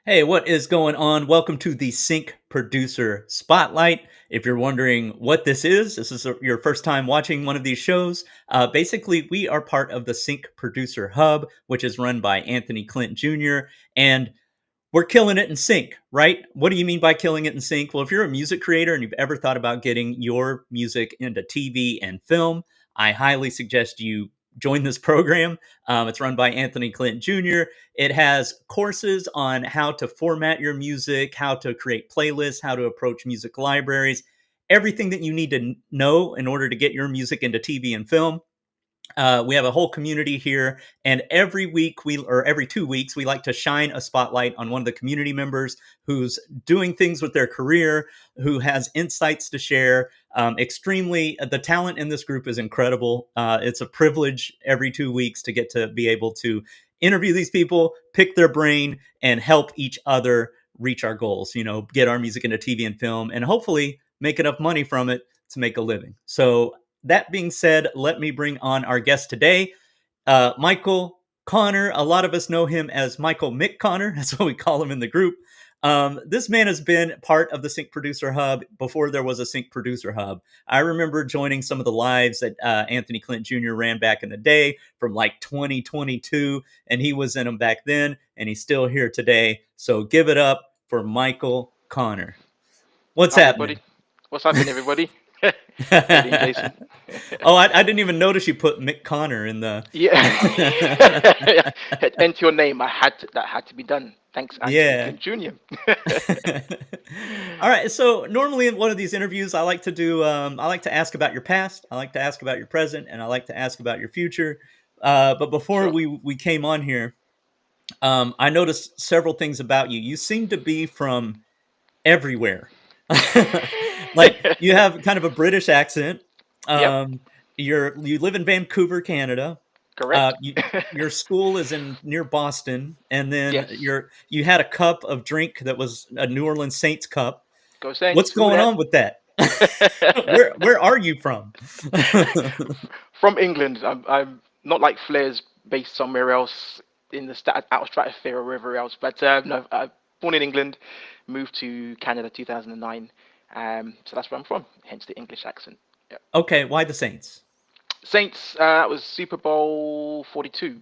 Hey, what is going on? Welcome to the Sync Producer Spotlight. If you're wondering what this is your first time watching one of these shows. Basically, we are part of the Sync Producer Hub, which is run by Anthony Clint Jr. And we're killing it in sync, right? What do you mean by killing it in sync? Well, if you're a music creator and you've ever thought about getting your music into TV and film, I highly suggest you join this program. It's run by Anthony Clint Jr. It has courses on how to format your music, how to create playlists, how to approach music libraries, everything that you need to know in order to get your music into TV and film. We have a whole community here, and every week or every 2 weeks, we like to shine a spotlight on one of the community members who's doing things with their career, who has insights to share. The talent in this group is incredible. It's a privilege every 2 weeks to get to be able to interview these people, pick their brain, and help each other reach our goals. Get our music into TV and film, and hopefully make enough money from it to make a living. So that being said, let me bring on our guest today, Michael Connor. A lot of us know him as Michael Mick Connor. That's what we call him in the group. This man has been part of the Sync Producer Hub before there was a Sync Producer Hub. I remember joining some of the lives that Anthony Clint Jr. ran back in the day from like 2022, and he was in them back then, and he's still here today. So give it up for Michael Connor. What's Hi, everybody. happening? What's happening, everybody? How you doing, Jason? Oh, I didn't even notice you put Mick Connor in the. Yeah. Enter your name. That had to be done. Thanks, Anthony Yeah. Clint Jr. All right. So normally in one of these interviews, I like to do. I like to ask about your past. I like to ask about your present, and I like to ask about your future. But before Sure. we came on here, I noticed several things about you. You seem to be from everywhere. Like you have kind of a British accent. Yep. Um, you live in Vancouver, Canada. Correct. Your school is in near Boston, and then Yes. you had a cup of drink that was a New Orleans Saints cup. Go What's Saints. Who going that? on with that? Where are you from? From England. I'm not like Flair's based somewhere else in the out of stratosphere or wherever else. But no, born in England, moved to Canada 2009. So that's where I'm from. Hence the English accent. Yeah. Okay, why the Saints? Saints, that was Super Bowl 42.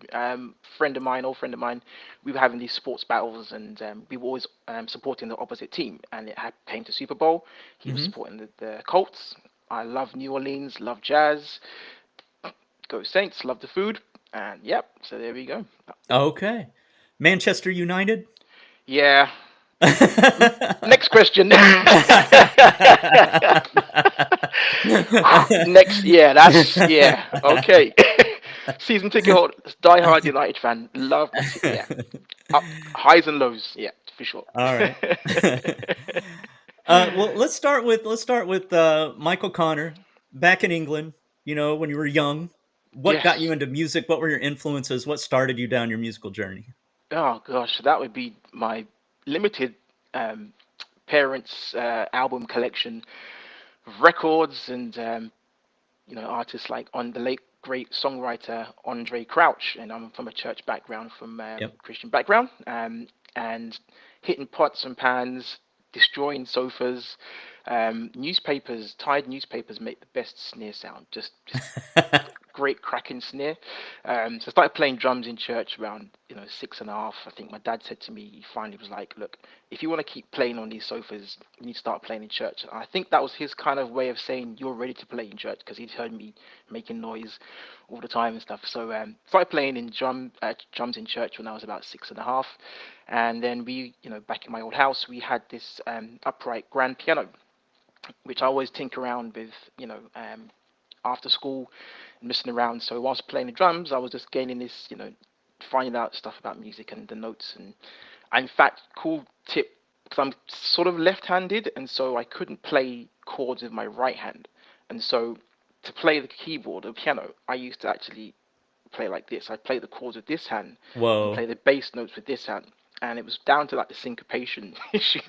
Friend of mine, old friend of mine, we were having these sports battles, and we were always supporting the opposite team. And came to Super Bowl. He was Hmm. supporting the Colts. I love New Orleans, love jazz. Go Saints, love the food, and yep. So there we go. Okay, Manchester United. Yeah. Next question. Next, yeah, that's yeah. Okay. Season ticket holder, die hard United fan. Love my team. Yeah, up highs and lows. Yeah, for sure. All right. Well, let's start with Michael Connor back in England. When you were young, what got you Yes. into music? What were your influences? What started you down your musical journey? Oh gosh, that would be my limited um, parents' album collection of records and artists like on the late great songwriter Andre Crouch, and I'm from a church background, from Yep. Christian background, and hitting pots and pans, destroying sofas, tied newspapers make the best snare sound, just great cracking snare. So I started playing drums in church around 6 and a half. I think my dad said to me, he finally was like, "Look, if you want to keep playing on these sofas, you need to start playing in church." And I think that was his kind of way of saying you're ready to play in church, because he'd heard me making noise all the time and stuff. So started playing in drums in church when I was about 6 and a half, and then back in my old house, we had this upright grand piano, which I always tinker around with, after school, messing around. So whilst playing the drums, I was just gaining this, finding out stuff about music and the notes. And in fact, cool tip, because I'm sort of left-handed, and so I couldn't play chords with my right hand. And so to play the keyboard or piano, I used to actually play like this. I play the chords with this hand and Whoa. play the bass notes with this hand. And it was down to like the syncopation issue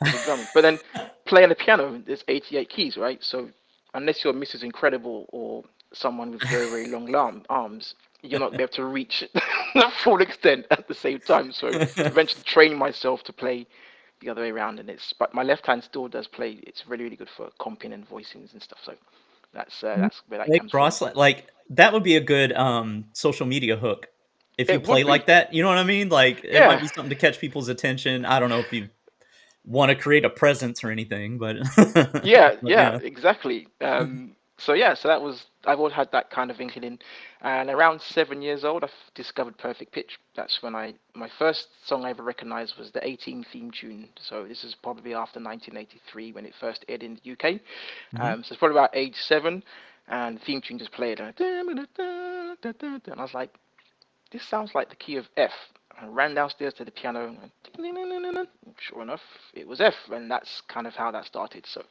with drumming. But then playing the piano, there's 88 keys, right? So unless you're Mrs. Incredible or someone with very, very long arms, you're not be able to reach the full extent at the same time. So eventually trained myself to play the other way around, and but my left hand still does play. It's really, really good for comping and voicings and stuff. So that's where that Play comes from. cross like, that would be a good, social media hook if you It play would be, like that, you know what I mean? Like, it might yeah, be something to catch people's attention. I don't know if you wanna create a presence or anything, but yeah, but yeah, yeah. exactly. So yeah, so that was I've always had that kind of inkling, and around 7 years old, I discovered Perfect Pitch. That's when my first song I ever recognized was the 18 theme tune. So this is probably after 1983 when it first aired in the UK. Mhm. So it's probably about age 7, and the theme tune just played, and I was like, this sounds like the key of F. I ran downstairs to the piano, and sure enough, it was F, and that's kind of how that started. So,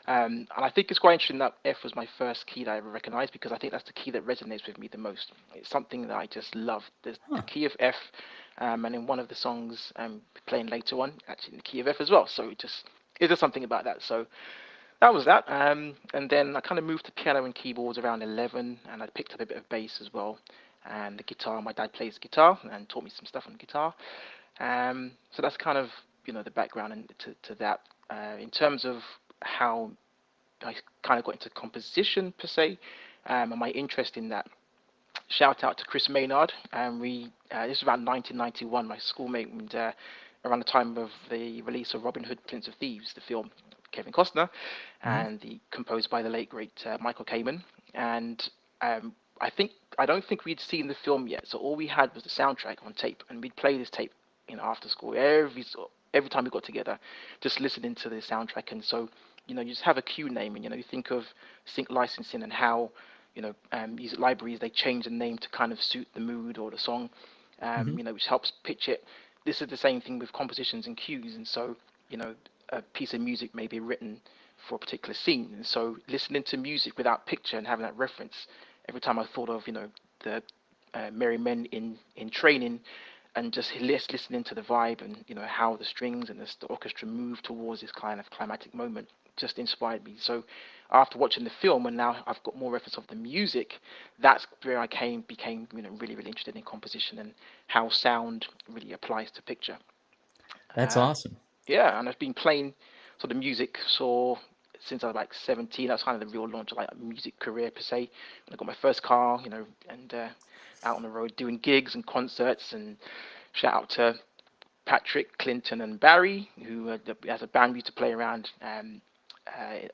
and I think it's quite interesting that F was my first key that I ever recognized, because I think that's the key that resonates with me the most. It's something that I just love. The Huh, key of F, and in one of the songs playing later on, actually in the key of F as well. So it's just something about that. So that was that. And then I kind of moved to piano and keyboards around 11, and I picked up a bit of bass as well. And the guitar, my dad plays guitar and taught me some stuff on guitar. So that's kind of the background to that. In terms of how I kind of got into composition per se, and my interest in that. Shout out to Chris Maynard. We this is around 1991. My schoolmate, and around the time of the release of Robin Hood, Prince of Thieves, the film, Kevin Costner, mhm, and the composed by the late great Michael Kamen. And I don't think we'd seen the film yet, so all we had was the soundtrack on tape, and we'd play this tape after school every time we got together, just listening to the soundtrack. And so you just have a cue name, and you think of sync licensing and how music libraries, they change the name to kind of suit the mood or the song, mhm, which helps pitch it. This is the same thing with compositions and cues, and so a piece of music may be written for a particular scene, and so listening to music without picture and having that reference, every time I thought of the merry men in training, and just listening to the vibe, and how the strings and the orchestra move towards this kind of climatic moment, just inspired me. So after watching the film, and now I've got more reference of the music, that's where I became really, really interested in composition and how sound really applies to picture. that's uh, awesome. yeah, and I've been playing sort of music so since I was like 17. That's kind of the real launch of like a music career per se. When I got my first car, and out on the road doing gigs and concerts. And shout out to Patrick, Clinton, and Barry, who as a band we used to play around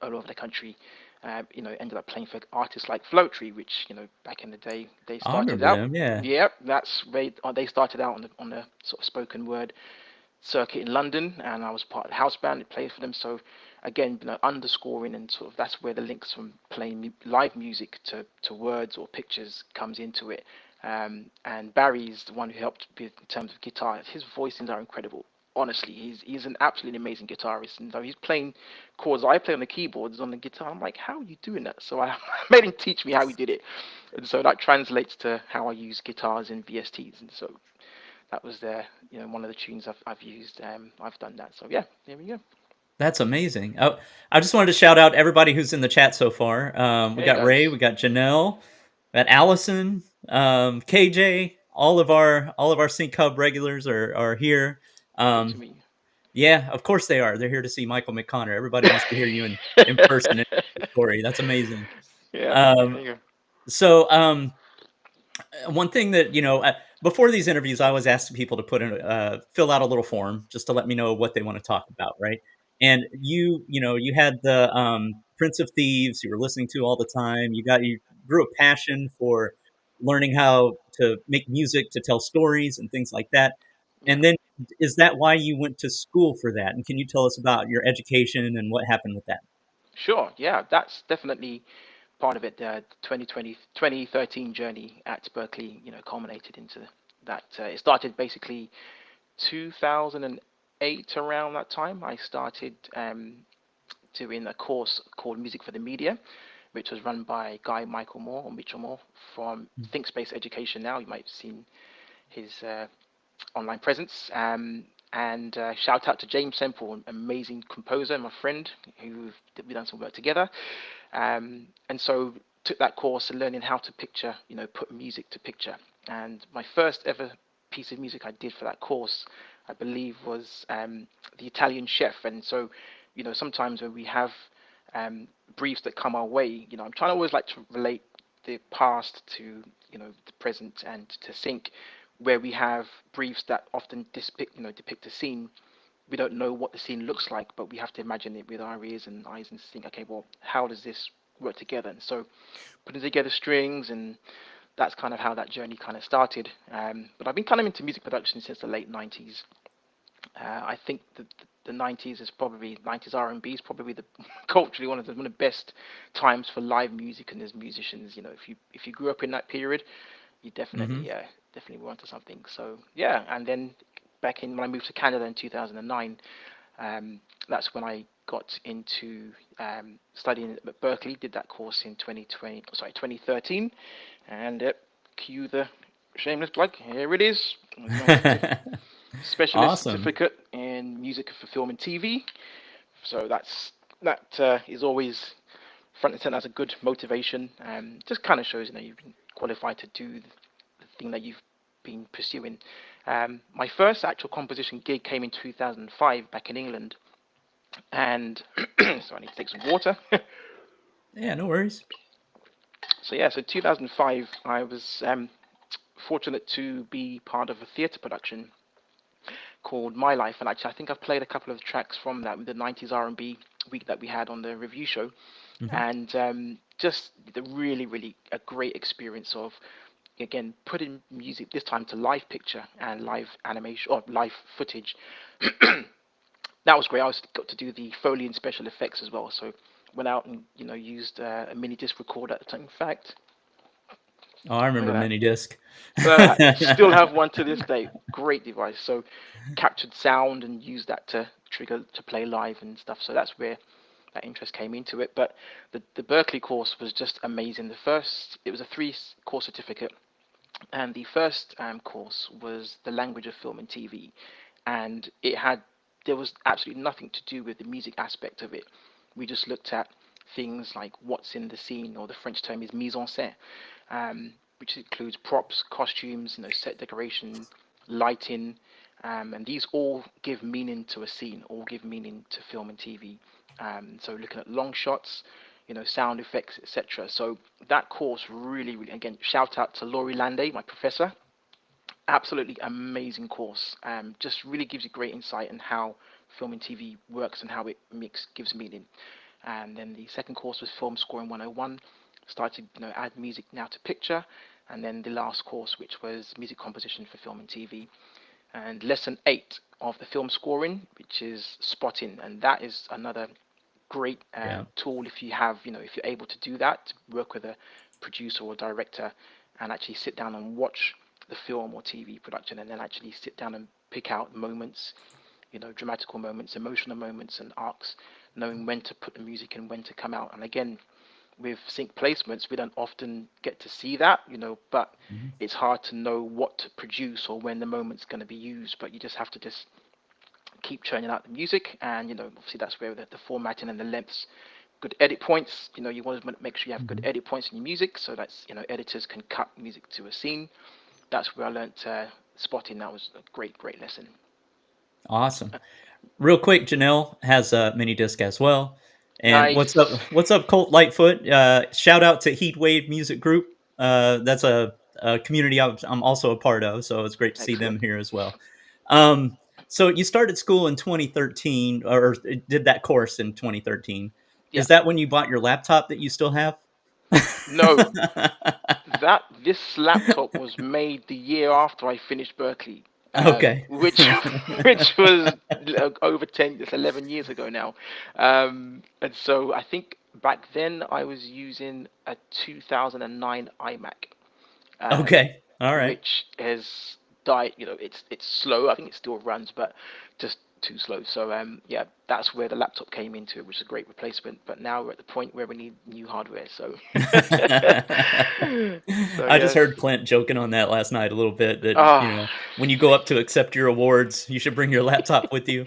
all over the country. Ended up playing for artists like Floetry, which back in the day they I started remember out. them, yeah. Yep, that's they started out on the sort of spoken word circuit in London, and I was part of the house band that played for them. So again, underscoring, and sort of that's where the links from playing live music to words or pictures comes into it. And Barry's the one who helped in terms of guitar. His voicings are incredible. Honestly, he's an absolutely amazing guitarist, and so he's playing chords I play on the keyboards on the guitar. I'm like, how are you doing that? So I made him teach me how he did it, and so that translates to how I use guitars in VSTs. And so that was one of the tunes I've used. I've done that. So yeah, there we go. That's amazing. Oh, I just wanted to shout out everybody who's in the chat so far. We Hey got Ray, guys, we got Janelle, we got Allison, KJ, all of our Sync Hub regulars are here. great to Um, meet yeah, of course they are. They're here to see Michael McConnor. Everybody wants to hear you in person and you. your story. That's amazing. Yeah, Um, there you go. so one thing that before these interviews, I always ask people to fill out a little form just to let me know what they want to talk about, right? And you had the Prince of Thieves you were listening to all the time. You grew a passion for learning how to make music to tell stories and things like that. Yeah, And then, is that why you went to school for that? And can you tell us about your education and what happened with that? sure. Yeah, that's definitely part of it. The 2013 journey at Berklee, culminated into that. It started basically 2008. Around that time, I started doing a course called Music for the Media, which was run by Guy Michael Moore, or Mitchell Moore, from ThinkSpace Education. Now you might have seen his online presence. And shout out to James Semple, an amazing composer, my friend, who we've done some work together. And so took that course and learning how to picture, put music to picture. And my first ever piece of music I did for that course, I believe, was the Italian Chef. And so, sometimes when we have briefs that come our way, I'm trying to always like to relate the past to, the present and to sync, where we have briefs that often depict a scene. We don't know what the scene looks like, but we have to imagine it with our ears and eyes and think, okay, well, how does this work together? And so putting together strings, and that's kind of how that journey kind of started. But I've been kind of into music production since the late 90s. I think the 90s is probably 90s R&B is probably the culturally one of the best times for live music and as musicians. If you grew up in that period, you Hmm. definitely were onto something. So yeah, and then back in when I moved to Canada in 2009, that's when I got into studying at Berklee. Did that course in 2013, and cue the shameless plug. Here it is. My specialist Awesome. certificate in music for film and TV. So that is always front and center as a good motivation. Just kind of shows you've been qualified to do the thing that you've been pursuing. My first actual composition gig came in 2005 back in England, and so I need to take some water. Yeah, no worries. So yeah, so 2005, I was fortunate to be part of a theatre production called My Life, and actually I think I've played a couple of tracks from that with the 90s R&B week that we had on the review show, Hmm. and just the really really a great experience of again putting music this time to live picture and live animation or live footage. That was great. I also got to do the Foley and special effects as well. So went out and used a mini disc recorder at the time. In fact, Oh, I look remember at that. mini disc. Still have one to this day. Great device. So captured sound and used that to trigger to play live and stuff. So that's where that interest came into it. But the Berklee course was just amazing. It was a three-course certificate, and the first course was the language of film and TV, and there was absolutely nothing to do with the music aspect of it. We just looked at things like what's in the scene, or the French term is mise en scène, which includes props, costumes, set decoration, lighting, and these all give meaning to a scene, all give meaning to film and TV. So looking at long shots, sound effects, etc. So that course really, really, again, shout out to Laurie Landay, my professor. Absolutely amazing course. Just really gives you great insight on how film and TV works and how it gives meaning. And then the second course was Film Scoring 101. Started, add music now to picture. And then the last course, which was Music Composition for Film and TV. And lesson 8 of the film scoring, which is spotting. And that is another great Yeah. tool if you have, if you're able to do that, to work with a producer or director and actually sit down and watch the film or TV production, and then actually sit down and pick out moments, dramatical moments, emotional moments, and arcs, knowing when to put the music and when to come out. And again, with sync placements, we don't often get to see that, but Mhm. it's hard to know what to produce or when the moment's going to be used. But you just have to just keep churning out the music, and obviously that's where the formatting and the lengths, good edit points. You want to make sure you have good Mhm. edit points in your music, so that's editors can cut music to a scene. That's where I learnt spotting. That was a great lesson. Awesome. Real quick, Janelle has a mini disc as well. And what's up? Nice. What's up, Colt Lightfoot? Shout out to Heatwave Music Group. That's a community I'm also a part of, so it's great to see them Excellent. here as well. Um, so you started school in 2013, or did that course in 2013. Yeah. Is that when you bought your laptop that you still have? No, that this laptop was made the year after I finished Berklee, Okay. which which was over 10, it's 11 years ago now, and so I think back then I was using a 2009 iMac, um, Okay. All right. which has died. It's slow. I think it still runs, but just too slow. So yeah, that's where the laptop came into it, which is a great replacement. But now we're at the point where we need new hardware. So so I just yes. heard Clint joking on that last night a little bit that, Ah, when you go up to accept your awards, you should bring your laptop with you.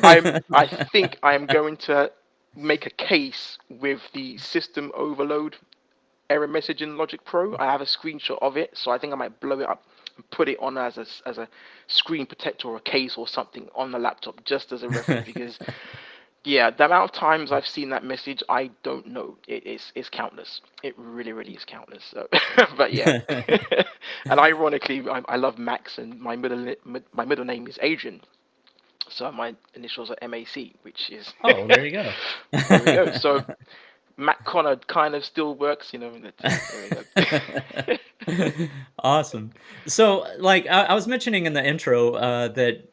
I think I am going to make a case with the system overload error message in Logic Pro. I have a screenshot of it, so I think I might blow it up and put it on as a screen protector or a case or something on the laptop, just as a reference. Because yeah, the amount of times I've seen that message, I don't know. It's countless. It really, really is countless. So, but yeah, and ironically, I love Max, and my middle name is Adrian. So my initials are MAC, which is Oh, there you go. there we go. So Matt Connor kind of still works, there we go. Awesome. So, like, I was mentioning in the intro, that,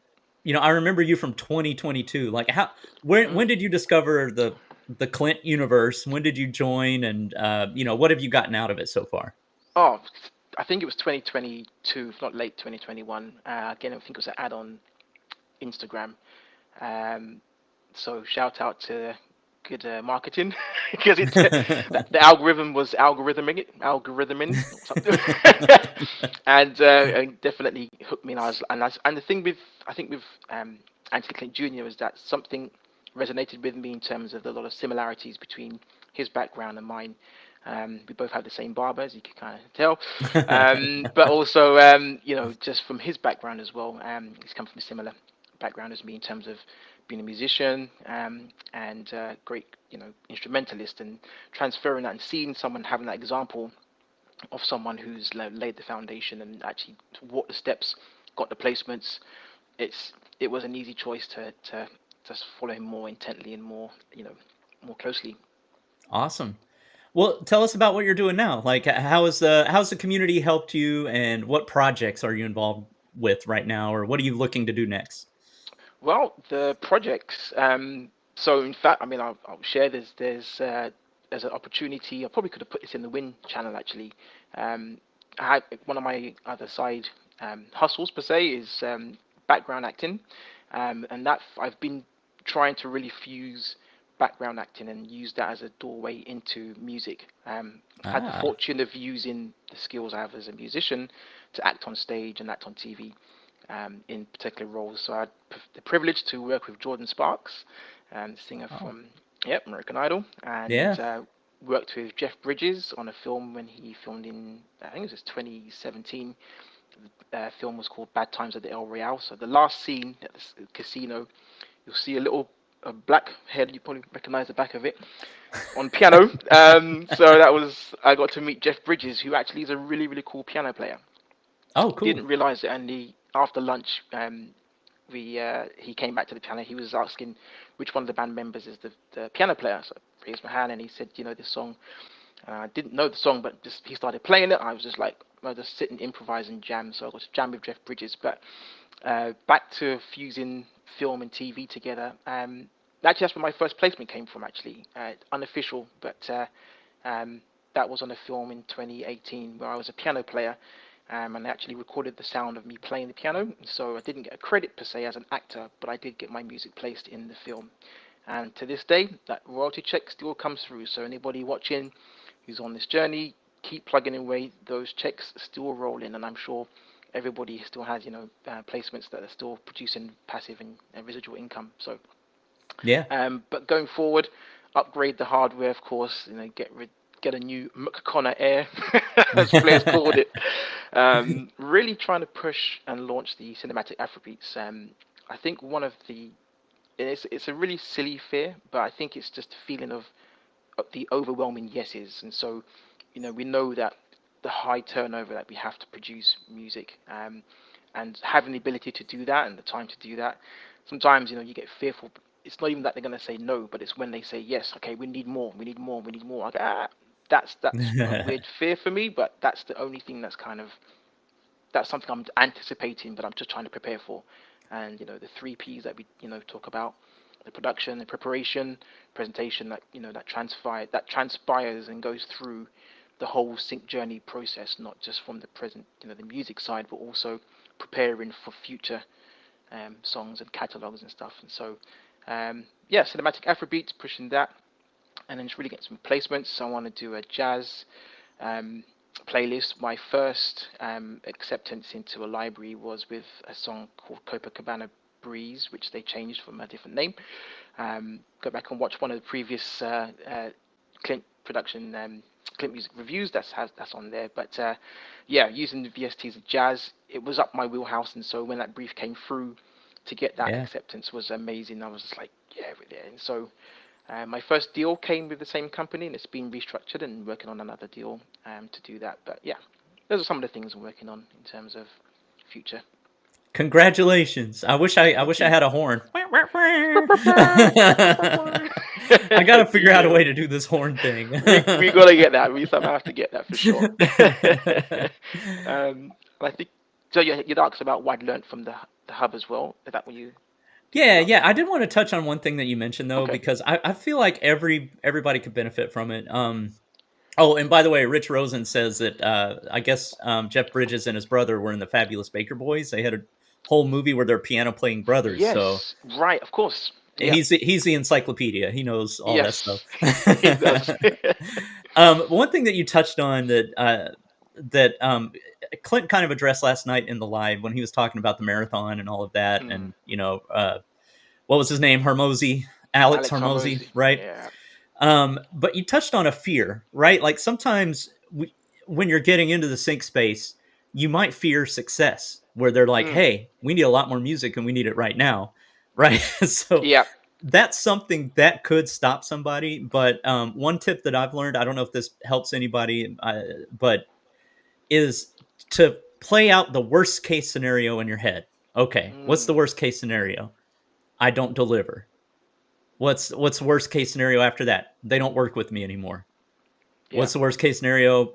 I remember you from 2022. Like, when Mm. did you discover the Clint universe? When did you join? And, what have you gotten out of it so far? Oh, I think it was 2022, if not late 2021. Again, I think it was an ad on Instagram. Um, so shout out to good marketing because the algorithm was algorithming or something, and definitely hooked me. And the thing with I think with Anthony Clint Jr. is that something resonated with me in terms of a lot of similarities between his background and mine. We both have the same barber, as you can kind of tell, but also just from his background as well. He's come from a similar background as me in terms of being a musician, and great, instrumentalist, and transferring that and seeing someone having that example of someone who's laid the foundation and actually walked the steps, got the placements. It was an easy choice to just follow him more intently and more closely. Awesome. Well, tell us about what you're doing now. Like, how's the community helped you, and what projects are you involved with right now, or what are you looking to do next? Well, the projects. So in fact, I mean, I'll share. There's an opportunity. I probably could have put this in the Win channel actually. Um, I had one of my other side hustles per se is background acting, and that I've been trying to really fuse background acting and use that as a doorway into music. I've had the Ah, fortune of using the skills I have as a musician to act on stage and act on TV, in particular roles. So I had the privilege to work with Jordan Sparks, singer oh, from American Idol, and yeah. worked with Jeff Bridges on a film when he filmed in, I think it was 2017. The film was called Bad Times at the El Royale. So the last scene at the casino, you'll see a little a black head. You probably recognize the back of it on piano. So that was I got to meet Jeff Bridges, who actually is a really really cool piano player. Oh, Didn't cool. realize it, and after lunch, we he came back to the piano. He was asking which one of the band members is the piano player. So I raised my hand, and he said, this song. I didn't know the song, but just he started playing it. I was just like, I just sit and improvise and jam. So I got to jam with Jeff Bridges. But back to fusing film and TV together. Actually, that's where my first placement came from. Actually, unofficial, but um, that was on a film in 2018 where I was a piano player, and I actually recorded the sound of me playing the piano. So I didn't get a credit per se as an actor, but I did get my music placed in the film. And to this day, that royalty check still comes through. So anybody watching who's on this journey, keep plugging away. Those checks still roll in, and I'm sure everybody still has placements that are still producing passive and residual income. So, Yeah. but going forward, upgrade the hardware, of course. Get a new McConnor Air, as players called it. Really trying to push and launch the Cinematic Afrobeats. I think one of the it's a really silly fear, but I think it's just a feeling of the overwhelming yeses, and so we know that the high turnover that we have to produce music, and having the ability to do that and the time to do that. Sometimes you get fearful. It's not even that they're going to say no, but it's when they say yes. Okay, we need more. We need more. We need more. I go, that's a weird fear for me, but that's the only thing that's something I'm anticipating, but I'm just trying to prepare for. And the three P's that we talk about: the production, the preparation, presentation. That transpires and goes through the whole sync journey process, not just from the present, the music side, but also preparing for future songs and catalogs and stuff. And so, yeah, cinematic Afrobeats, pushing that, and then just really get some placements. I want to do a jazz um, playlist. My first acceptance into a library was with a song called Copacabana Breeze, which they changed from a different name. Go back and watch one of the previous Clint production Clint Music Reviews. That's on there. But yeah, using the VSTs of jazz, it was up my wheelhouse, and so when that brief came through, to get that Yeah. acceptance was amazing. I was just like, yeah, we're there. And so my first deal came with the same company, and it's been restructured and working on another deal to do that. But yeah, those are some of the things I'm working on in terms of future. Congratulations. I Thank wish I you. had a horn. I gotta figure out a Yeah, way to do this horn thing. we gotta get that. We somehow have to get that for sure. I think so. You'd asked about what I'd learned from the hub as well. Is that what you did Yeah, you yeah. ask? I did want to touch on one thing that you mentioned though, Okay. because I feel like everybody could benefit from it. Oh, and by the way, Rich Rosen says that I guess Jeff Bridges and his brother were in the Fabulous Baker Boys. They had a whole movie where they're piano playing brothers. So Yes. Right. Of course. Yeah. he's the encyclopedia. He knows all that stuff. Yes. He does. One thing that you touched on that Clint kind of addressed last night in the live when he was talking about the marathon and all of that, Mm. and what was his name? Hormozy, Alex Alex Hormozy, Hormozy. right? Yeah. But you touched on a fear, right? Like sometimes when you're getting into the sync space, you might fear success, where they're like, Mm. "Hey, we need a lot more music, and we need it right now," right? So Yeah. that's something that could stop somebody. But one tip that I've learned, I don't know if this helps anybody, but is to play out the worst case scenario in your head. Okay, what's Mm. the worst case scenario? I don't deliver. What's worst case scenario after that? They don't work with me anymore. Yeah. What's the worst case scenario?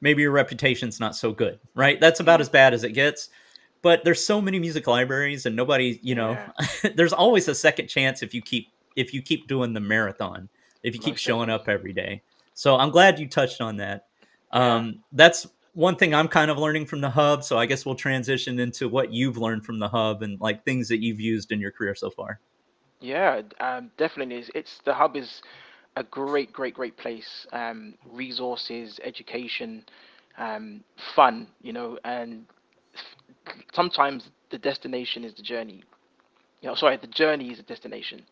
Maybe your reputation's not so good, right? That's about Mm. as bad as it gets. But there's so many music libraries and nobody, Yeah. there's always a second chance if you keep doing the marathon, if you keep Most showing definitely. up every day. So I'm glad you touched on that. Yeah. That's one thing I'm kind of learning from the hub. So I guess we'll transition into what you've learned from the hub and like things that you've used in your career so far. Yeah. Definitely is. It's the hub is a great place. Resources, education, fun. And sometimes the destination is the journey. Sorry, the journey is the destination.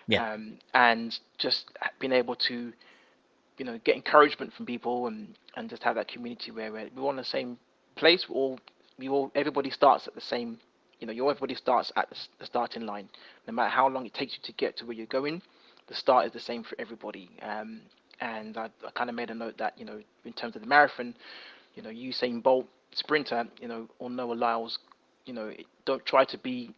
Yeah. And just being able to, get encouragement from people and just have that community where we're all in the same place. Everybody starts at the same, everybody starts at the starting line. No matter how long it takes you to get to where you're going, the start is the same for everybody. And I kind of made a note that, in terms of the marathon, Usain Bolt, sprinter, or Noah Lyles, don't try to be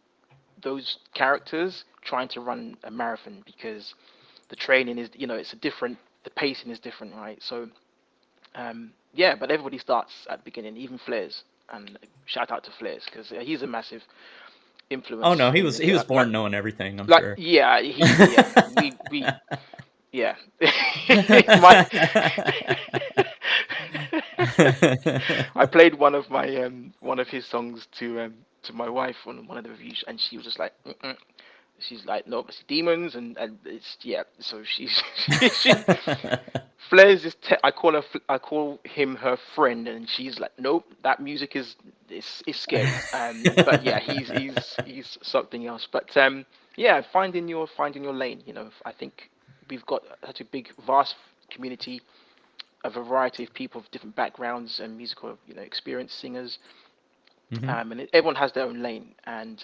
those characters trying to run a marathon because the training is, it's a different, the pacing is different, right? So, yeah, but everybody starts at the beginning, even Flares. And shout out to Flares because he's a massive Oh no, influence in he was like, born knowing everything, I'm like sure. yeah, yeah, we yeah. My I played one of his songs to my wife on one of the reviews, and she was just like, mm-mm. She's like, no, it's demons, and it's yeah. So she's she Flair's is I call him her friend, and she's like, nope, that music is scary. But yeah, he's something else. But yeah, finding your lane. I think we've got such a big, vast community, a variety of people of different backgrounds and musical, experience, singers, Mhm. and everyone has their own lane. And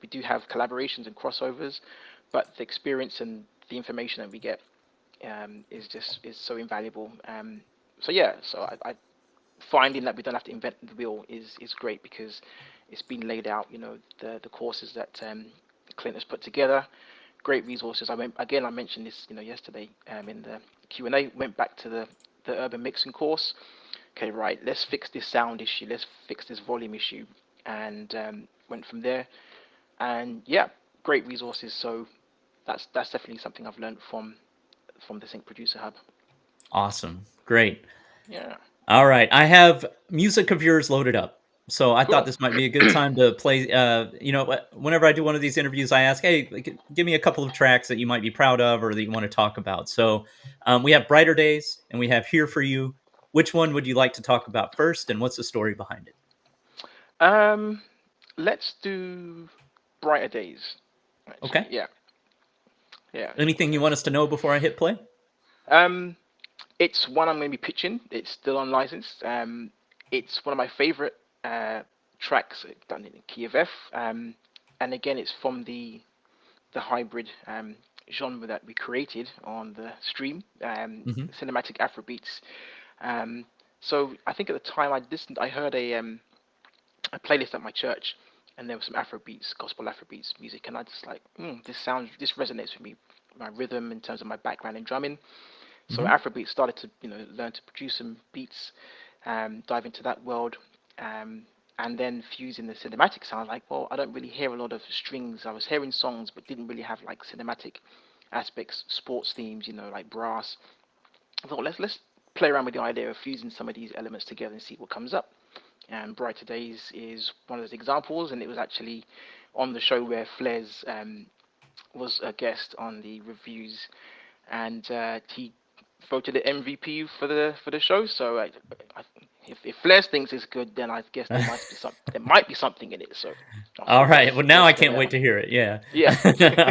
we do have collaborations and crossovers, but the experience and the information that we get is so invaluable. So yeah, so I finding that we don't have to invent the wheel is great because it's been laid out. The courses that Clint has put together, great resources. I mentioned this yesterday in the Q&A. Went back to the urban mixing course. Okay, right. Let's fix this sound issue. Let's fix this volume issue, and went from there. And yeah, great resources. So that's definitely something I've learned from the Sync Producer Hub. Awesome. Great. Yeah, All right. I have music of yours loaded up. So I thought cool. this might be a good time to play. Whenever I do one of these interviews, I ask, hey, like, give me a couple of tracks that you might be proud of or that you want to talk about. So we have Brighter Days and we have Here for You. Which one would you like to talk about first? And what's the story behind it? Um, let's do brighter days. Actually, Okay. yeah, yeah. Anything you want Let's. us to know before I hit play? Um, It's one I'm going to be pitching. It's still unlicensed. It's one of my favorite tracks done in key of F. And again, it's from the hybrid genre that we created on the stream, Hmm. Cinematic Afrobeats. Um, so I think at the time I listened, I heard a playlist at my church, and there was some Afrobeats, gospel Afrobeats music, and I just like, this resonates with me, my rhythm in terms of my background in drumming. So Hmm. Afrobeats started to learn to produce some beats, dive into that world, um, and then fusing the cinematic sound. Like, well, I don't really hear a lot of strings. I was hearing songs, but didn't really have like cinematic aspects, sports themes, like brass. I thought let's play around with the idea of fusing some of these elements together and see what comes up. And Brighter Days is one of those examples, and it was actually on the show where Flares was a guest on the reviews, and he voted it MVP for the show. So if Flares thinks it's good, then I guess there might be something in it. So I'll All see right. Well, now I what's can't wait to hear it. Yeah. yeah.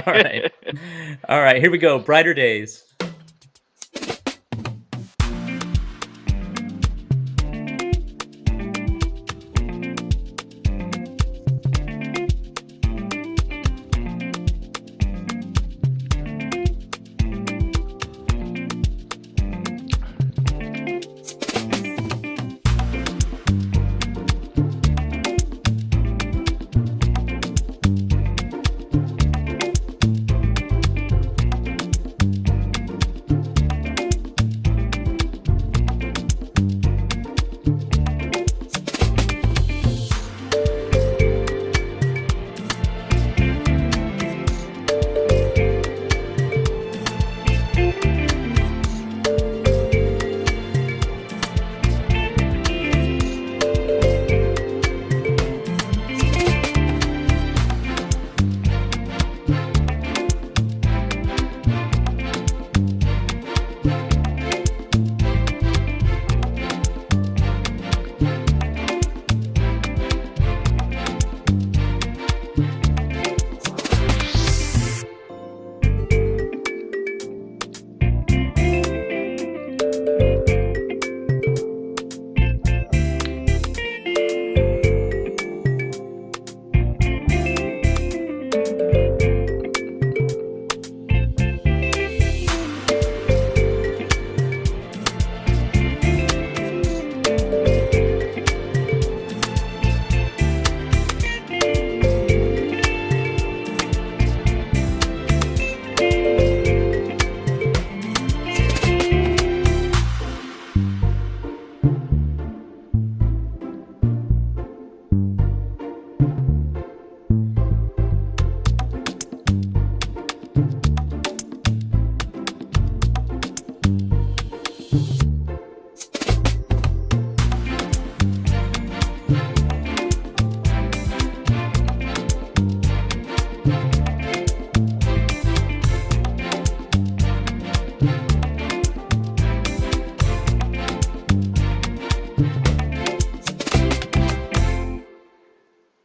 All right. All right. Here we go. Brighter Days.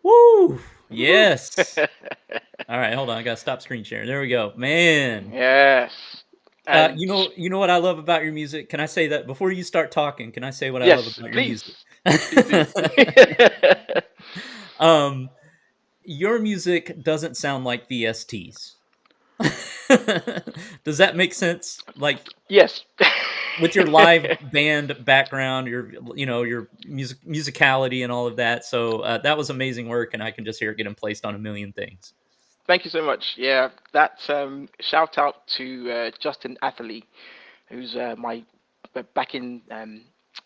Woo! Yes. All right, hold on. I gotta stop screen sharing. There we go. Man. Yes. And You know what I love about your music? Can I say that before you start talking? Can I say what I love yes, about your please, music? please do. um, your music doesn't sound like VSTs. Does that make sense? Like Yes. with your live band background, your musicality and all of that. So that was amazing work, and I can just hear it getting placed on a million things. Thank you so much. Yeah, that's shout out to Justin Atherley, who's my back in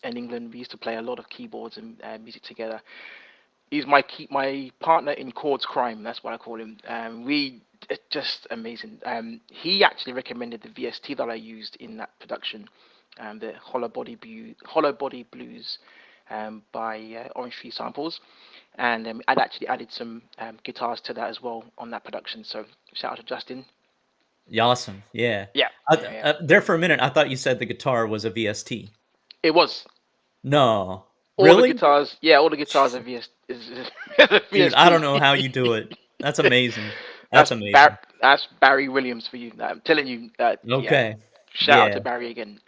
England. We used to play a lot of keyboards and music together. He's my partner in chords crime. That's what I call him. We just amazing. He actually recommended the VST that I used in that production, the Hollow Body Blues, by Orange Tree Samples, and I'd actually added some guitars to that as well on that production. So shout out to Justin. Yeah, awesome, yeah. Yeah, yeah. There for a minute, I thought you said the guitar was a VST. It was No, all the really, guitars. Yeah, all the guitars are is dude? I don't VST. know how you do it. That's amazing. That's amazing. That's Barry Williams for you. I'm telling you. Yeah, Okay. Shout out to Yeah. Barry again.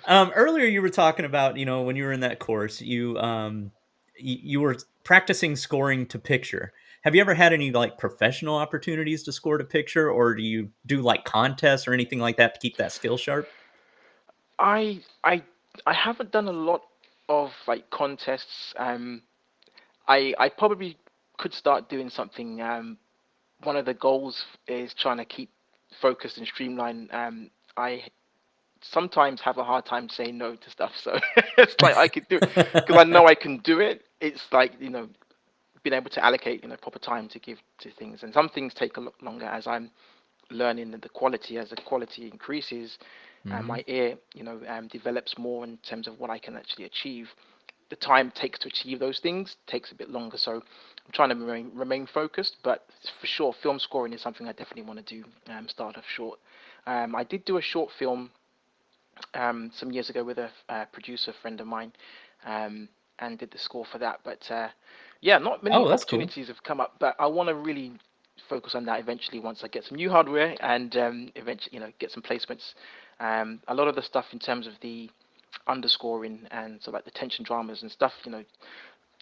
Earlier you were talking about, when you were in that course, you were practicing scoring to picture. Have you ever had any like professional opportunities to score to picture, or do you do like contests or anything like that to keep that skill sharp? I I I haven't done a lot of like contests. I probably could start doing something. One of the goals is trying to keep focused and streamlined. I sometimes have a hard time saying no to stuff, so it's like I could do it because I know I can do it. It's like being able to allocate proper time to give to things, and some things take a lot longer as I'm learning the quality. As the quality increases, and Hmm. my ear develops more in terms of what I can actually achieve. The time it takes to achieve those things takes a bit longer, so I'm trying to remain focused. But for sure, film scoring is something I definitely want to do. Start off short. I did do a short film some years ago with a producer friend of mine, um, and did the score for that. But yeah, not many Oh, that's cool. opportunities have come up. But I want to really focus on that eventually once I get some new hardware and eventually get some placements. A lot of the stuff in terms of the underscoring and so like the tension dramas and stuff,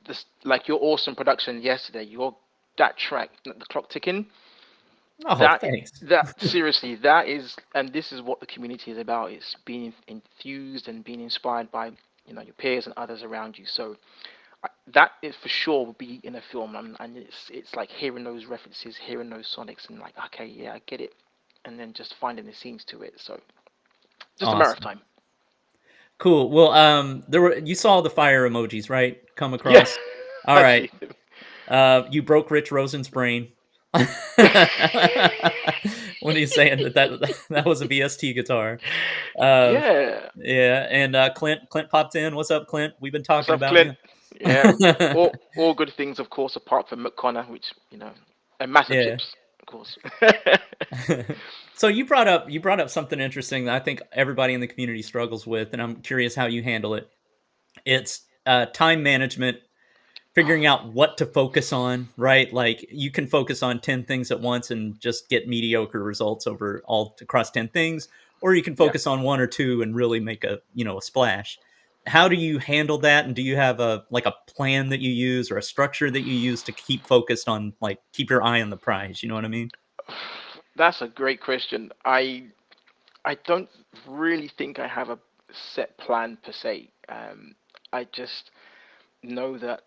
this like your awesome production yesterday, your that track, the clock ticking, Oh, that thanks. that seriously, that is, and this is what the community is about. It's being enthused and being inspired by your peers and others around you. So that is for sure will be in a film, and it's like hearing those references, hearing those sonics, and like, okay, yeah, I get it, and then just finding the scenes to it. So just a matter of Awesome. time. Cool. Well, you saw the fire emojis, right? Come Yeah, across. All I right. see them. You broke Rich Rosen's brain when he's saying that was a VST guitar. Uh, Yeah. yeah, and Clint popped in. What's up, Clint? We've been What's talking up, about Clint? you. Yeah. All good things, of course, apart from McConnor, which and massive Yeah. chips, of course. So you brought up something interesting that I think everybody in the community struggles with, and I'm curious how you handle it. It's time management, Oh, figuring out what to focus on, right? Like you can focus on 10 things at once and just get mediocre results over all across 10 things, or you can yeah. focus on one or two and really make a splash. How do you handle that? And do you have a plan that you use or a structure that you use to keep focused on, like, keep your eye on the prize? You know what I mean? That's a great question. I don't really think I have a set plan per se. I just know that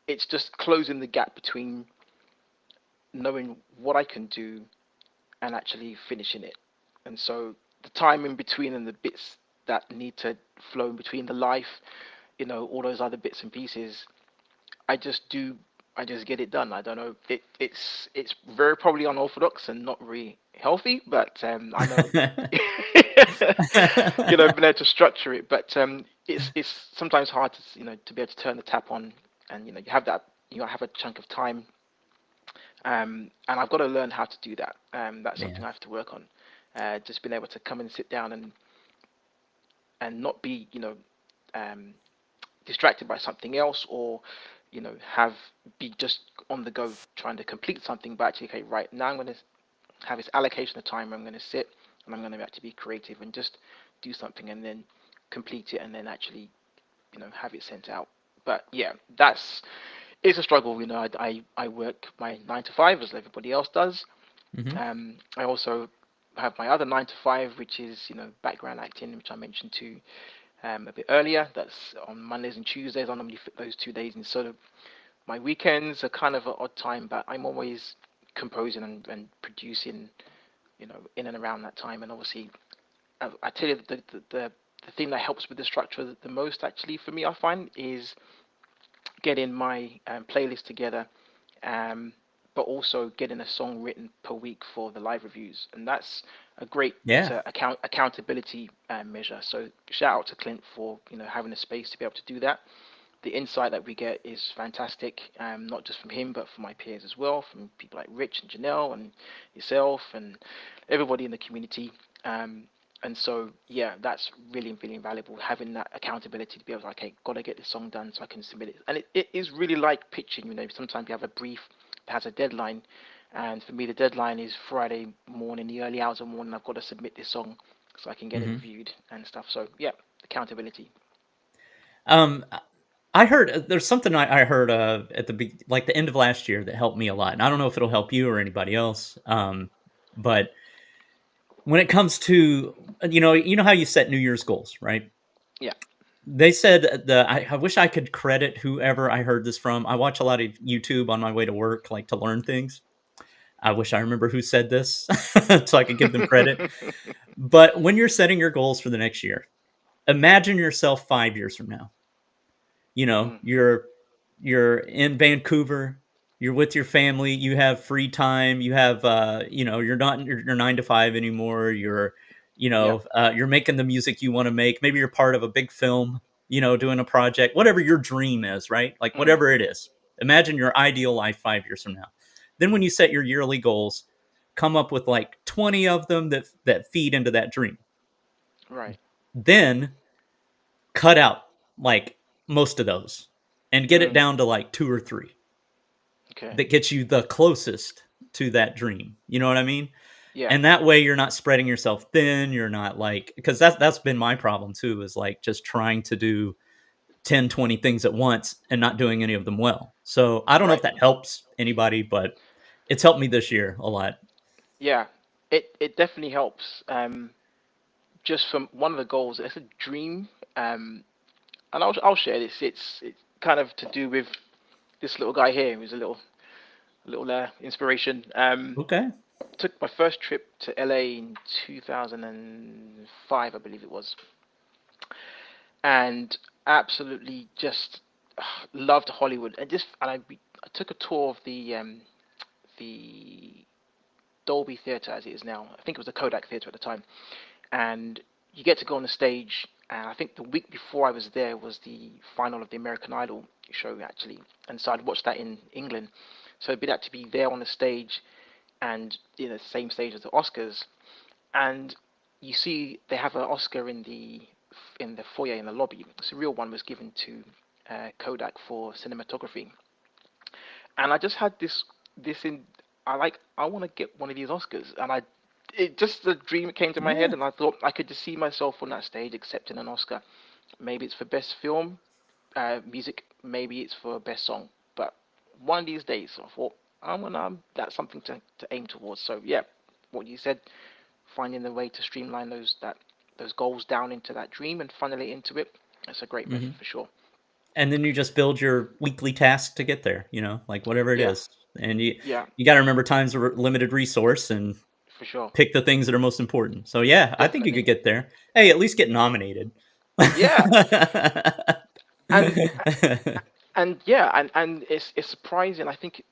it's just closing the gap between knowing what I can do and actually finishing it. And so the time in between and the bits that need to flow in between the life, all those other bits and pieces, I just do. I just get it done. I don't know. It's very probably unorthodox and not really healthy, but I know been able to structure it. But it's sometimes hard to to be able to turn the tap on, and you have that have a chunk of time, and I've got to learn how to do that. That's Yeah. something I have to work on. Just being able to come and sit down and not be um, distracted by something else, or have be just on the go trying to complete something, but actually, okay, right now I'm going to have this allocation of time where I'm going to sit and I'm going to actually be creative and just do something and then complete it and then actually have it sent out. But yeah, that's it's a struggle. I work my 9 to 5 as everybody else does. Hmm. I also have my other 9 to 5, which is background acting, which I mentioned to a bit earlier. That's on Mondays and Tuesdays. I normally fit those 2 days in. So my weekends are kind of an odd time, but I'm always composing and producing, in and around that time. And obviously, I tell you, the thing that helps with the structure the most, actually, for me, I find, is getting my playlist together, um, but also getting a song written per week for the live reviews, and that's a great Yeah. accountability measure. So shout out to Clint for having a space to be able to do that. The insight that we get is fantastic, not just from him, but from my peers as well, from people like Rich and Janelle and yourself and everybody in the community. Um, and so, yeah, that's really, really invaluable, having that accountability to be able to, okay, got to get this song done so I can submit it. And it is really like pitching, sometimes you have a brief that has a deadline, And for me, the deadline is Friday morning, the early hours of the morning. I've got to submit this song so I can get it Hmm. reviewed and stuff. So yeah, accountability. Um, I heard there's something I heard at like the end of last year that helped me a lot, and I don't know if it'll help you or anybody else. But when it comes to you know how you set New Year's goals, right? Yeah. They said I wish I could credit whoever I heard this from. I watch a lot of YouTube on my way to work, like to learn things. I wish I remember who said this so I could give them credit. But when you're setting your goals for the next year, imagine yourself 5 years from now. You know, Mm, you're in Vancouver, you're with your family, you have free time, you have you're not in your 9 to 5 anymore, yeah. you're making the music you want to make. Maybe you're part of a big film, doing a project, whatever your dream is, right? Like Mm, whatever it is. Imagine your ideal life 5 years from now. Then when you set your yearly goals, come up with like 20 of them that feed into that dream. right. Then cut out like most of those and get it Mm, down to like 2 or 3 okay. that gets you the closest to that dream. You know what I mean? Yeah. And that way you're not spreading yourself thin, you're not like because that's been my problem too is like just trying to do 10, 20 things at once and not doing any of them well. So, I don't know if Right. that helps anybody, but it's helped me this year a lot. Yeah. It definitely helps. Just from one of the goals, it's a dream. And I'll share this. It's kind of to do with this little guy here, who's a little inspiration. Okay. Took my first trip to LA in 2005, I believe it was, and absolutely just loved Hollywood. I took a tour of the Dolby Theatre as it is now. I think it was the Kodak Theatre at the time, and you get to go on the stage. And I think the week before I was there was the final of the American Idol show actually, and so I'd watched that in England. So it'd be that to be there on the stage and the same stage as the Oscars, and you see they have an Oscar in the foyer in the lobby. So the real one was given to Kodak for cinematography, and I just had this in. I want to get one of these Oscars, and it just the dream came to my head, Yeah. and I thought I could just see myself on that stage accepting an Oscar. Maybe it's for best film, music. Maybe it's for best song. But one of these days, I thought that's something to aim towards. So yeah, what you said, finding the way to streamline those goals down into that dream and funnel it into it. That's a great method Mhm. for sure. And then you just build your weekly task to get there, like whatever it Yeah, is. And yeah, you got to remember time's a limited resource and for sure, pick the things that are most important. So yeah, I think you could definitely. get there. Hey, at least get nominated. Yeah, and and yeah, and it's surprising. I think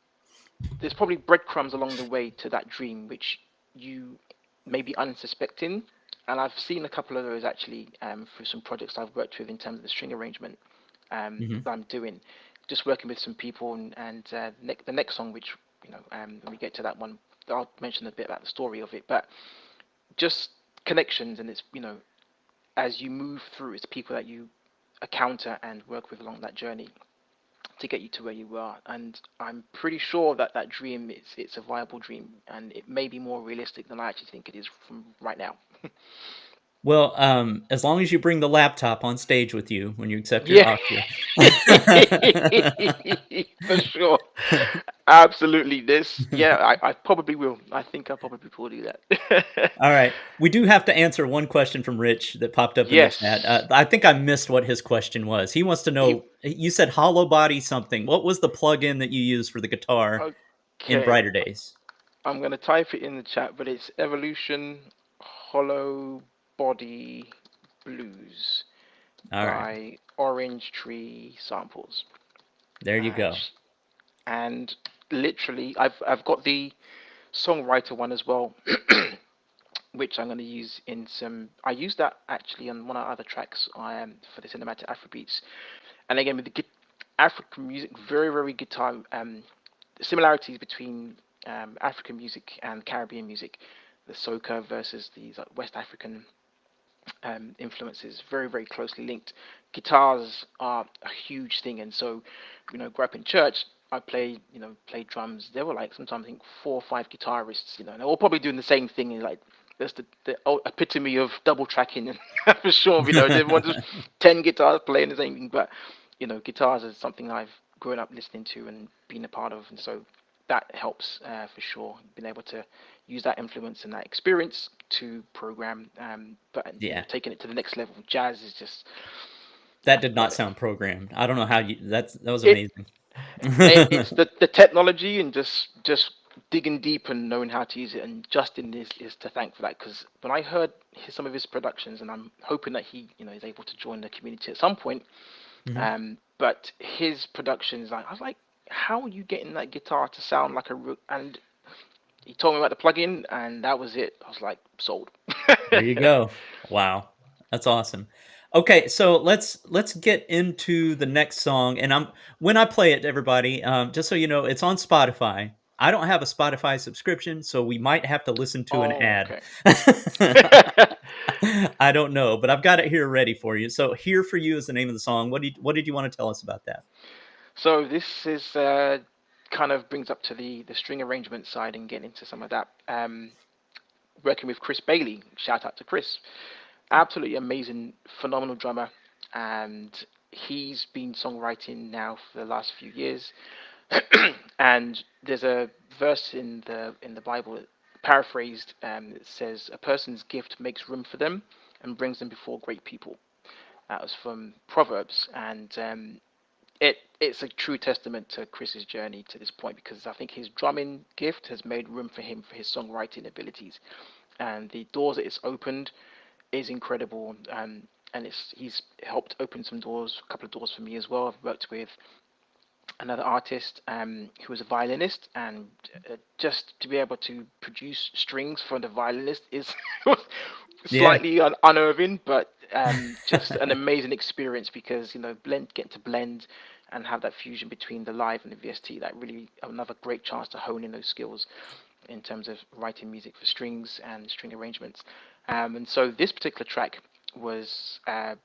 there's probably breadcrumbs along the way to that dream, which you may be unsuspecting. And I've seen a couple of those actually through some projects I've worked with in terms of the string arrangement Mhm. that I'm doing. Just working with some people, and the next song, which when we get to that one, I'll mention a bit about the story of it. But just connections, and it's as you move through, it's people that you encounter and work with along that journey to get you to where you are. And I'm pretty sure that that dream it's a viable dream, and it may be more realistic than I actually think it is from right now. Well, as long as you bring the laptop on stage with you when you accept your Yeah, Oscar. for sure. Absolutely. Yeah, I probably will. I think I probably will do that. All right. We do have to answer one question from Rich that popped up in the chat. Yes. I think I missed what his question was. He wants to He, know you said hollow body something. What was the plug-in that you used for the guitar in okay. Brighter Days? I'm going to type it in the chat, but it's Evolution Hollow Body Blues All right. by Orange Tree Samples. There you And go. and literally I've got the songwriter one as well, which I'm going to use in some. I used that actually on one of the other tracks for the Cinematic Afrobeats, and again with the African music, very very guitar similarities between African music and Caribbean music, the soca versus these West African influences, very closely linked. Guitars are a huge thing, and so grew up in church. I played drums. There were like sometimes I think 4 or 5 guitarists, and they're all probably doing the same thing. And like that's the epitome of double tracking, for sure. Everyone just 10 guitars playing the same thing. But guitars is something I've grown up listening to and been a part of, and so that helps for sure. Being able to use that influence and that experience to program, but Yeah. taking it to the next level. Jazz is just That did uh, not sound programmed. I don't know how you that was it amazing. it's the technology and just digging deep and knowing how to use it. And Justin is to thank for that, because when I heard some of his productions, and I'm hoping that he is able to join the community at some point. Mhm. But his productions, I was like, how are you getting that guitar to sound like a and he told me about the plugin, and that was it. I was like, sold. There you go. Wow. That's awesome. Okay, so let's get into the next song, and when I play it, everybody, just so you know, it's on Spotify. I don't have a Spotify subscription, so we might have to listen to an Oh, ad. okay. I don't know, but I've got it here ready for you. So, "Here for You" is the name of the song. What did you wanna tell us about that? So this is kind of brings up to the string arrangement side and getting into some of that. Working with Chris Bailey, shout out to Chris, absolutely amazing, phenomenal drummer, and he's been songwriting now for the last few years. And there's a verse in the Bible, paraphrased, that says, "A person's gift makes room for them and brings them before great people." That was from Proverbs, and it's a true testament to Chris's journey to this point, because I think his drumming gift has made room for him for his songwriting abilities, and the doors that it's opened is incredible. And he's helped open some doors, a couple of doors for me as well. I've worked with another artist who was a violinist, and just to be able to produce strings from the violinist is Yeah. slightly unnerving, but just an amazing experience, because getting to blend and have that fusion between the live and the VST, that really another great chance to hone in those skills in terms of writing music for strings and string arrangements. And so this particular track was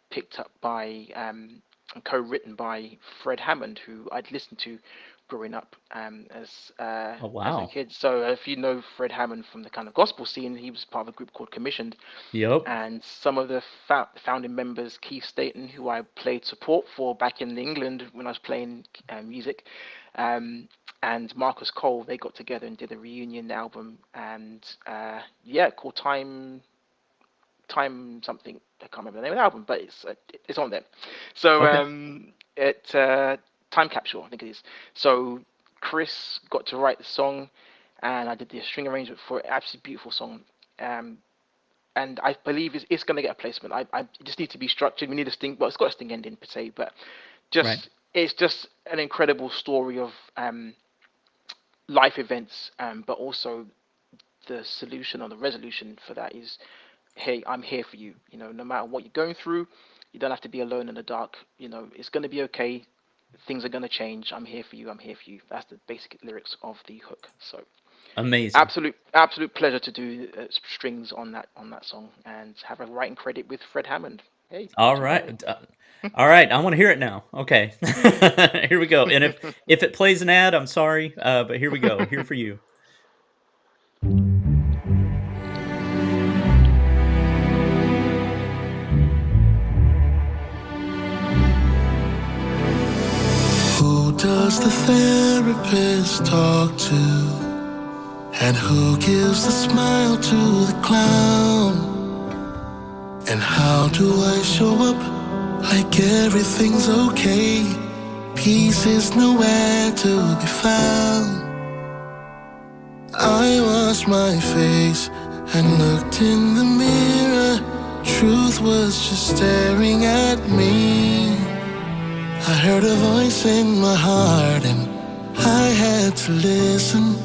picked up by and co-written by Fred Hammond, who I'd listened to growing up Oh, as a wow. kid. So if you know Fred Hammond from the kind of gospel scene, he was part of a group called Commissioned, Yep. and some of the founding members, Keith Staton, who I played support for back in England when I was playing music, um, and Marcus Cole, they got together and did a reunion album, and yeah, called Time something. I can't remember the name of the album, but it's on there. So Okay. it Time Capsule, I think it is. So Chris got to write the song, and I did the string arrangement for it. Absolutely beautiful song. Um, and I believe it's going to get a placement. I just need to be structured. We need a sting. Well, it's got a sting ending per se, but Right. it's just an incredible story of life events, but also the solution or the resolution for that is, hey, I'm here for you. No matter what you're going through, you don't have to be alone in the dark. It's going to be okay. Things are going to change. I'm here for you. I'm here for you. That's the basic lyrics of the hook. So Amazing. absolute pleasure to do strings on that song and have a writing credit with Fred Hammond. Hey, not All too bad. right. All right. I want to hear it now. Okay. Here we go. And if it plays an ad, I'm sorry, but here we go. Here for you. Who does the therapist talk to? And who gives the smile to the clown? And how do I show up like everything's okay? Peace is nowhere to be found. I washed my face and looked in the mirror. Truth was just staring at me. I heard a voice in my heart and I had to listen.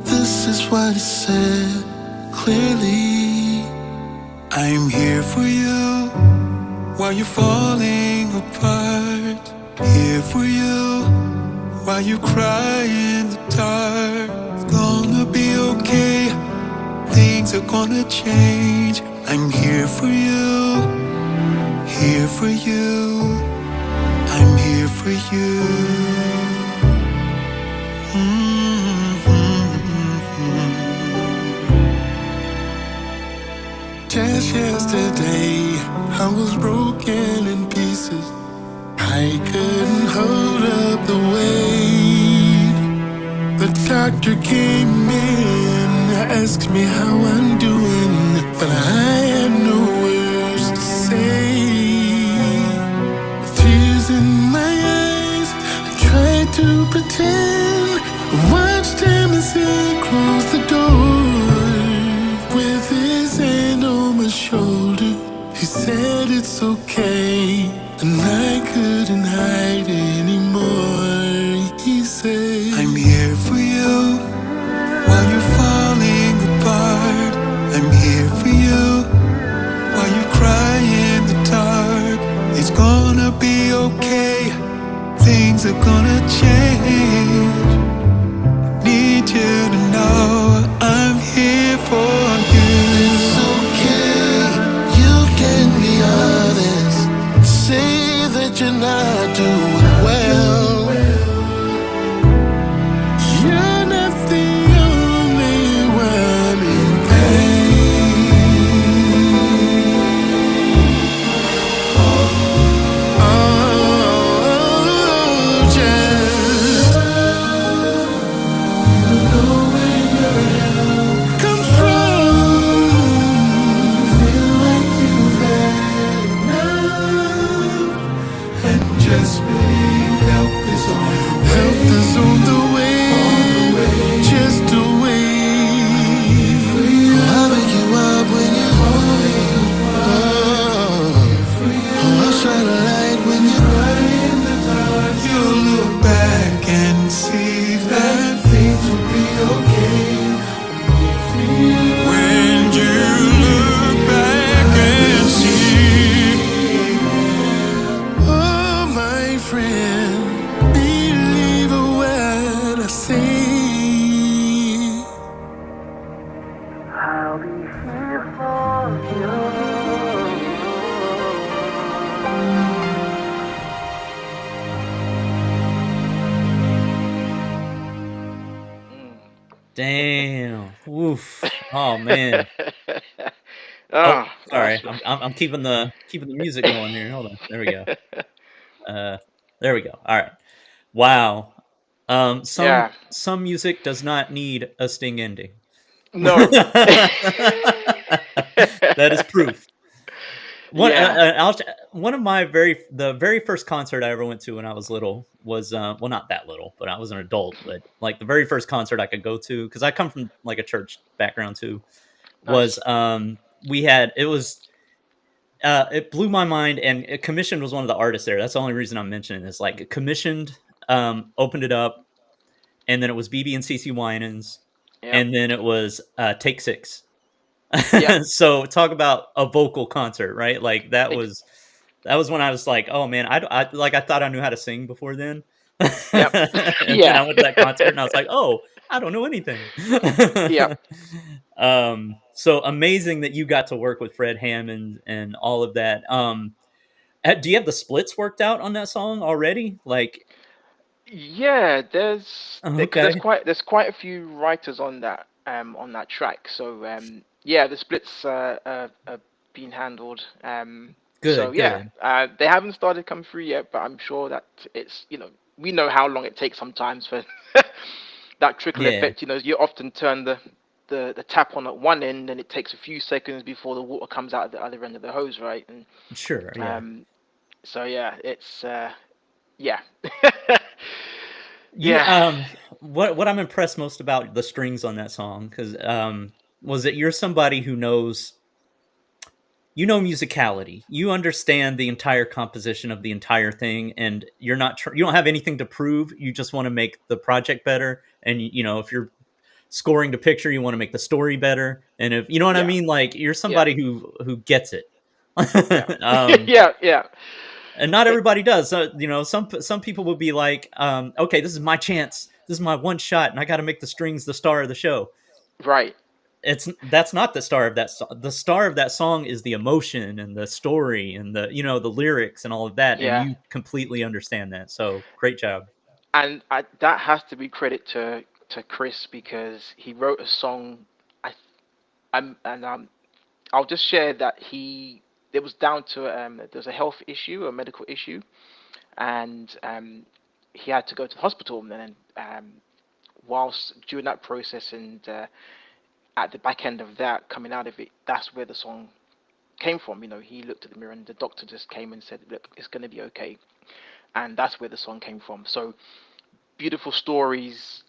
This is what it said clearly. I'm here for you while you're falling apart. Here for you while you cry in the dark. It's gonna be okay, things are gonna change. I'm here for you, here for you. I'm here for you. I was broken in pieces. I couldn't hold up the weight. The doctor came in, asked me how I'm doing, but I had no words to say. Tears in my eyes, I tried to pretend. I watched him as he closed the door. With his hand on my shoulder, he said it's okay, and I couldn't hide anymore. He said, I'm here for you while you're falling apart. I'm here for you while you cry in the dark. It's gonna be okay, things are gonna change. Need you to know I'm here for you. It's okay, you can be honest. Say that you're not doing well. You're not the only one in pain. Just believe help is on the way. Help is on the way. Just to wait. I'll pick you up when you're I'll shine a light when you're right in the dark. You'll look back and see that things will be okay. When you look back and see, oh my friend, believe what I say. I'll be here for you. Damn. Woof. Oh man. Oh, Ah, sorry. that's I'm keeping the music going here. Hold on. There we go. There we go. All right. Wow. yeah. Some music does not need a sting ending. No. That is proof. Yeah. One of my the very first concert I ever went to when I was little was well, not that little, but I was an adult, but like the very first concert I could go to, because I come from like a church background too, was Nice. we had it was it blew my mind, and Commissioned was one of the artists there. That's the only reason I'm mentioning this. Like Commissioned opened it up, and then it was BB and CC Winans, Yep. and then it was Take Six. Yep. So talk about a vocal concert, right? Like Ex- that was when I was like, oh man, I thought I knew how to sing before then, yep. and then Yeah. I went to that concert and I was like, oh, I don't know anything. Yep. So amazing that you got to work with Fred Hammond and all of that. Do you have the splits worked out on that song already? Like, Yeah, because okay, there's quite a few writers on that track. So yeah, the splits are being handled. So good, yeah, good, they haven't started come through yet, but I'm sure that it's we know how long it takes sometimes for that trickle yeah, effect. You often turn the tap on at one end, and it takes a few seconds before the water comes out at the other end of the hose, right? And sure, yeah. so yeah, it's yeah. You Yeah. what I'm impressed most about the strings on that song, because was that you're somebody who knows, musicality. You understand the entire composition of the entire thing, and you don't have anything to prove. You just want to make the project better, and if you're scoring to picture, you want to make the story better, and if you know what I Yeah. mean, like you're Yeah. somebody who gets it. Yeah. um Yeah. Yeah. and not It, everybody does. So, some people will be like, okay, this is my chance, this is my one shot, and I got to make the strings the star of the show. right. That's not the star of that song. The star of that song is the emotion and the story and the lyrics and all of that, and Yeah. you completely understand that. So great job. And that has to be credit to Chris because he wrote a song. I I'm and I'll just share that it was down to there's a health issue, a medical issue, and he had to go to the hospital. And then whilst during that process and at the back end of that, coming out of it, that's where the song came from. He looked at the mirror and the doctor just came and said, "Look, it's going to be okay," and that's where the song came from. So beautiful stories,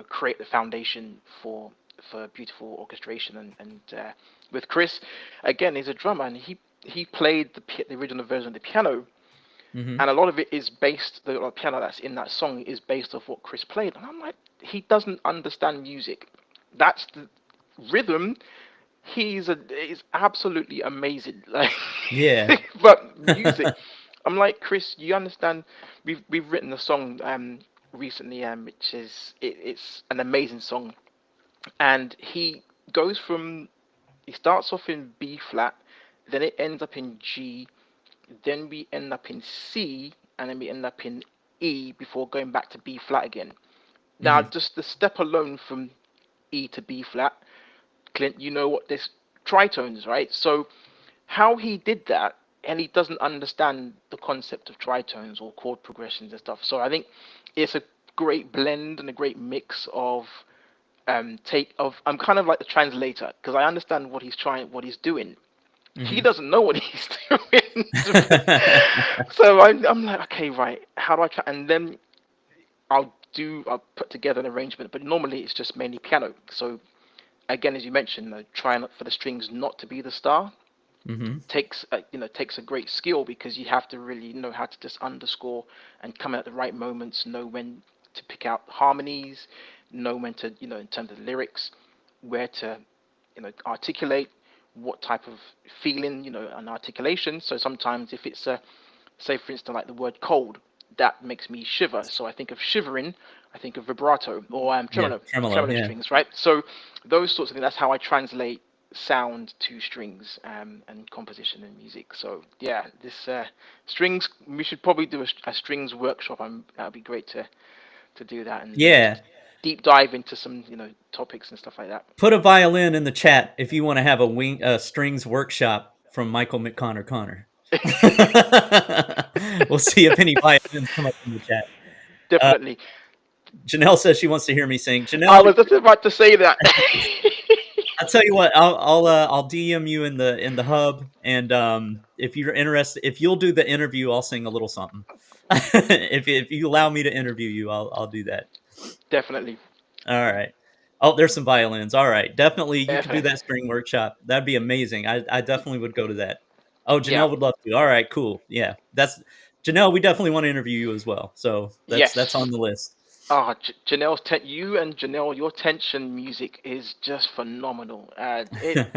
create the foundation for beautiful orchestration. And with Chris, again, he's a drummer, and he played the original version of the piano, Hmm. and a lot of it is based. The piano that's in that song is based off what Chris played, and I'm like, he doesn't understand music. That's the rhythm. He's absolutely amazing. Like, Yeah. but music, I'm like, Chris, you understand? We've written a song recently, which it's an amazing song, and goes from he starts off in B flat, then it ends up in G, then we end up in C, and then we end up in E before going back to B flat again. Now, Hmm. just the step alone from E to B flat, Clint, you know what this tritones, right? So how he did that, and he doesn't understand the concept of tritones or chord progressions and stuff. So I think it's a great blend and a great mix of take of I'm kind of like the translator because I understand what he's doing. He Hmm. doesn't know what he's doing. So I'm like, okay, right, how do I try? And then I'll put together an arrangement, but normally it's just mainly piano. So again, as you mentioned, trying for the strings not to be the star Hmm. takes a great skill because you have to really know how to just underscore and come at the right moments, know when to pick out harmonies, know when to in terms of lyrics, where to articulate what type of feeling and articulation. So sometimes if it's a say for instance like the word cold, that makes me shiver. So I think of shivering, I think of vibrato or Yeah. Tremolo. tremolo Yeah. strings, right? So those sorts of things. That's how I translate sound to strings and composition and music. So yeah, this strings. We should probably do a strings workshop. That'd be great to do that and Yeah. just deep dive into some topics and stuff like that. Put a violin in the chat if you want to have a strings workshop from Michael McConnor Connor. We'll see if any violins come up in the chat. Uh, Definitely. Janelle says she wants to hear me sing. I Janelle, was just about to say that. I'll tell you what. I'll DM you in the hub, and if you're interested, if you'll do the interview, I'll sing a little something. If you allow me to interview you, I'll do that. Definitely. All right. Oh, there's some violins. All right, definitely you could do Definitely. that string workshop. That'd be amazing. I definitely would go to that. Oh, Yeah. Janelle would love to. All right, cool. Yeah, that's Janelle. We definitely want to interview you as well. So that's on Yes. the list. You and Janelle, your tension music is just phenomenal. It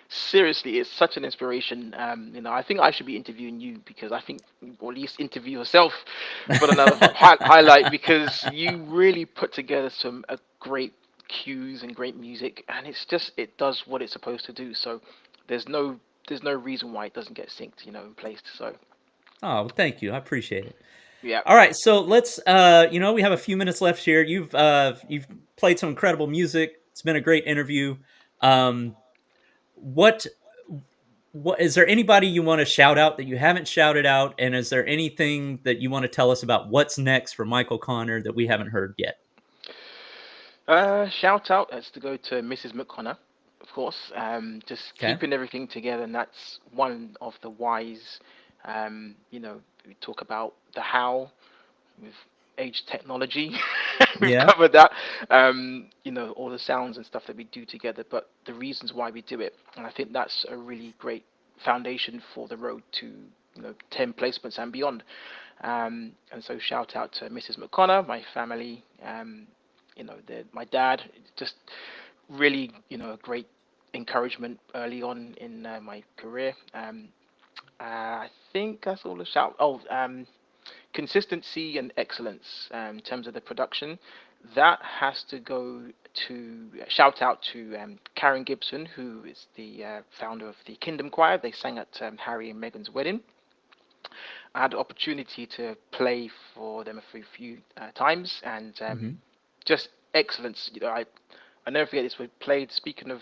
seriously is such an inspiration. I think I should be interviewing you because I think, or at least interview yourself for another highlight because you really put together some great cues and great music, and it does what it's supposed to do. So there's no there's no reason why it doesn't get synced, and placed. So Oh, well, thank you. I appreciate it. yeah. All right, so let's we have a few minutes left here. You've played some incredible music. It's been a great interview. Um, what what is there anybody you want to shout out that you haven't shouted out, and is there anything that you want to tell us about what's next for Michael Connor that we haven't heard yet? Shout out has to go to Mrs. McConnor, of course. Just Okay. keeping everything together, and that's one of the whys. We talk about the how with age technology. We've Yeah. covered that. All the sounds and stuff that we do together, but the reasons why we do it, and I think that's a really great foundation for the road to 10 placements and beyond. And so shout out to Mrs. McConnor, my family. My dad, just really, a great encouragement early on in my career. I think that's all the shout. Oh, consistency and excellence in terms of the production. That has to go to shout out to Karen Gibson, who is the founder of the Kingdom Choir. They sang at Harry and Meghan's wedding. I had the opportunity to play for them a few times, and Hmm. just excellence. I never forget this. We played. Speaking of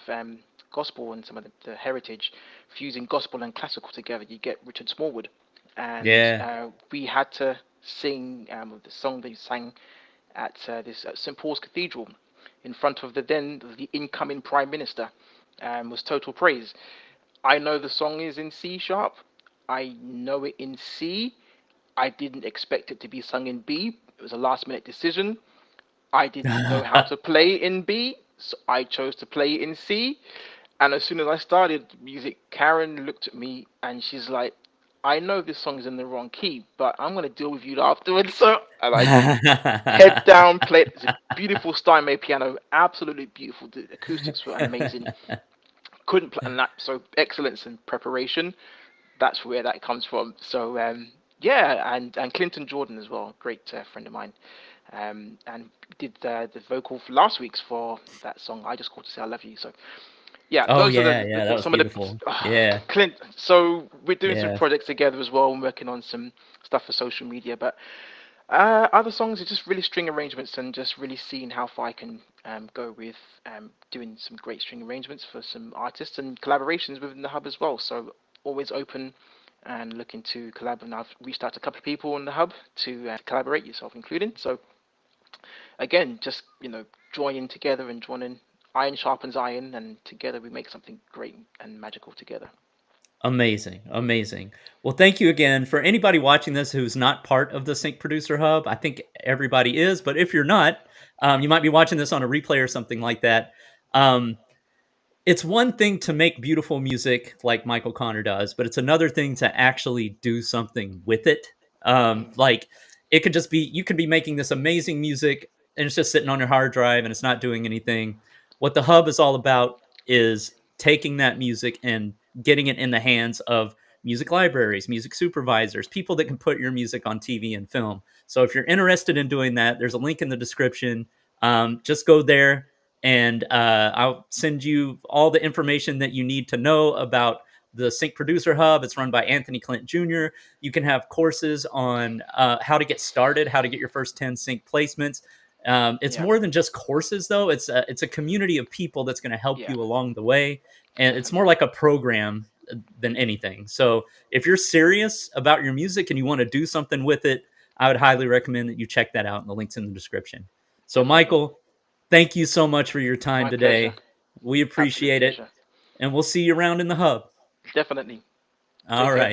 gospel and some of the heritage, fusing gospel and classical together, you get Richard Smallwood, and Yeah. we had to sing the song that he sang at this St Paul's Cathedral in front of the incoming Prime Minister, was Total Praise. I know the song is in C sharp. I know it in C. I didn't expect it to be sung in B. It was a last minute decision. I didn't know how to play in B, so I chose to play in C. And as soon as I started music, Karen looked at me and she's like, I know this song is in the wrong key, but I'm gonna deal with you afterwards. So and I head down, played. It's a beautiful Steinway piano, absolutely beautiful. The acoustics were amazing. Couldn't play, and that so excellence and preparation. That's where that comes from. So yeah, and Clinton Jordan as well, great friend of mine, and did the vocal for last week's for that song. I just called to say I love you. So yeah, Oh those are yeah, yeah, that was some of the beautiful. Yeah, Clint. So we're doing some yeah. projects together as well. I'm working on some stuff for social media, but other songs are just really string arrangements and just really seeing how far I can go with doing some great string arrangements for some artists and collaborations within the hub as well. So always open and looking to collab. And I've reached out to a couple of people in the hub to collaborate, yourself included. So again, just joining together and joining. Iron sharpens iron, and together we make something great and magical together. Amazing, amazing. Well, thank you again. For anybody watching this who's not part of the Sync Producer Hub, I think everybody is, but if you're not, you might be watching this on a replay or something like that. Um, it's one thing to make beautiful music like Michael Connor does, but it's another thing to actually do something with it. Mm. Like it could just be you could be making this amazing music and it's just sitting on your hard drive and it's not doing anything. What the hub is all about is taking that music and getting it in the hands of music libraries, music supervisors, people that can put your music on TV and film. So if you're interested in doing that, there's a link in the description. Just go there and I'll send you all the information that you need to know about the Sync Producer Hub. It's run by Anthony Clint Jr. You can have courses on how to get started, how to get your first 10 sync placements. It's Yeah, more than just courses, though. It's a community of people that's going to help yeah, you along the way, and it's more definitely. like a program than anything. So if you're serious about your music and you want to do something with it, I would highly recommend that you check that out. And the link's in the description. So, Definitely. Michael, thank you so much for your time My pleasure. today. We Absolute appreciate it, pleasure. and we'll see you around in the hub. Definitely. All Take care. right.